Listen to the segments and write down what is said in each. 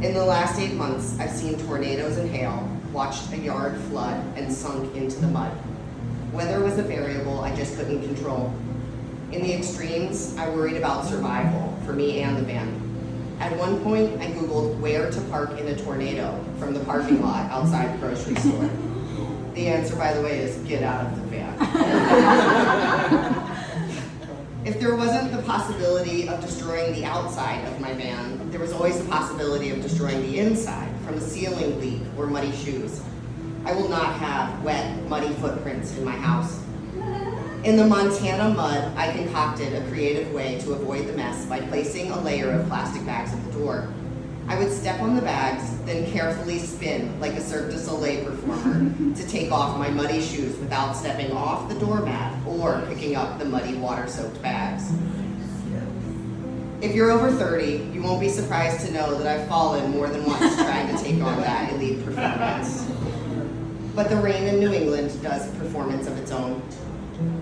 In the last 8 months, I've seen tornadoes and hail, watched a yard flood, and sunk into the mud. Weather was a variable I just couldn't control. In the extremes, I worried about survival for me and the van. At one point, I Googled where to park in a tornado from the parking lot outside the grocery store. The answer, by the way, is get out of the van. If there wasn't the possibility of destroying the outside of my van, there was always the possibility of destroying the inside from a ceiling leak or muddy shoes. I will not have wet, muddy footprints in my house. In the Montana mud, I concocted a creative way to avoid the mess by placing a layer of plastic bags at the door. I would step on the bags, then carefully spin like a Cirque du Soleil performer to take off my muddy shoes without stepping off the doormat or picking up the muddy water-soaked bags. If you're over 30, you won't be surprised to know that I've fallen more than once trying to take on that elite performance. But the rain in New England does a performance of its own.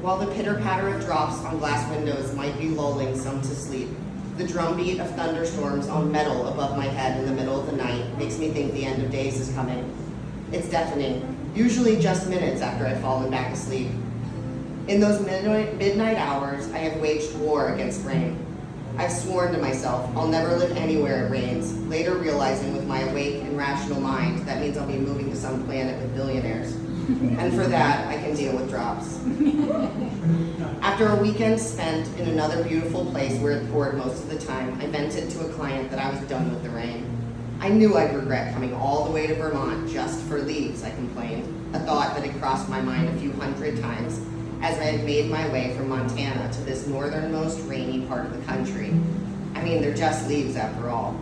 While the pitter-patter of drops on glass windows might be lulling some to sleep, the drumbeat of thunderstorms on metal above my head in the middle of the night makes me think the end of days is coming. It's deafening, usually just minutes after I've fallen back asleep. In those midnight hours, I have waged war against rain. I've sworn to myself I'll never live anywhere it rains, later realizing with my awake and rational mind that means I'll be moving to some planet with billionaires. And for that, I can deal with drops. After a weekend spent in another beautiful place where it poured most of the time, I vented to a client that I was done with the rain. I knew I'd regret coming all the way to Vermont just for leaves, I complained, a thought that had crossed my mind a few hundred times as I had made my way from Montana to this northernmost rainy part of the country. I mean, they're just leaves after all.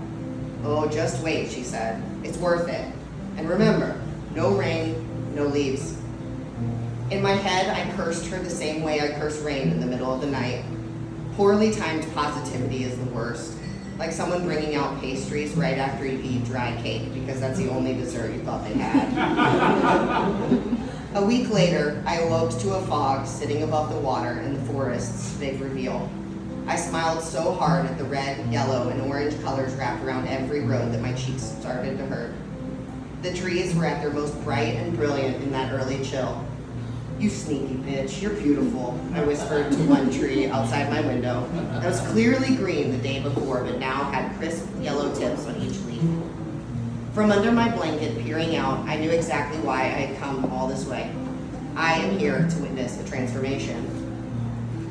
Oh, just wait, she said. It's worth it. And remember, no rain, no leaves. In my head, I cursed her the same way I curse rain in the middle of the night. Poorly timed positivity is the worst. Like someone bringing out pastries right after you eat dry cake because that's the only dessert you thought they had. A week later, I awoke to a fog sitting above the water and the forest's big reveal. I smiled so hard at the red, yellow, and orange colors wrapped around every road that my cheeks started to hurt. The trees were at their most bright and brilliant in that early chill. You sneaky bitch, you're beautiful, I whispered to one tree outside my window that was clearly green the day before but now had crisp yellow tips on each leaf. From under my blanket peering out, I knew exactly why I had come all this way. I am here to witness a transformation.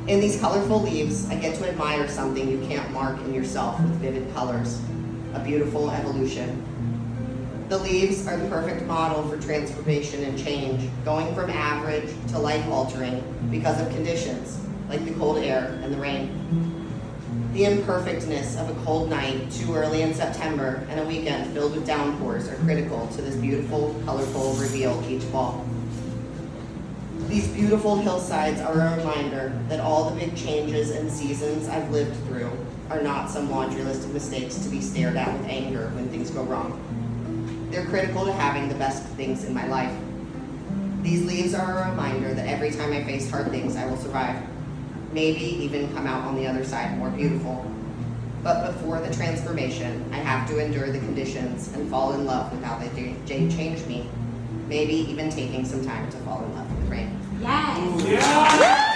In these colorful leaves, I get to admire something you can't mark in yourself with vivid colors, a beautiful evolution. The leaves are the perfect model for transformation and change, going from average to life-altering because of conditions, like the cold air and the rain. The imperfectness of a cold night too early in September and a weekend filled with downpours are critical to this beautiful, colorful reveal each fall. These beautiful hillsides are a reminder that all the big changes and seasons I've lived through are not some laundry list of mistakes to be stared at with anger when things go wrong. They're critical to having the best things in my life. These leaves are a reminder that every time I face hard things, I will survive. Maybe even come out on the other side more beautiful. But before the transformation, I have to endure the conditions and fall in love with how they change me. Maybe even taking some time to fall in love with rain. Yes! Yeah.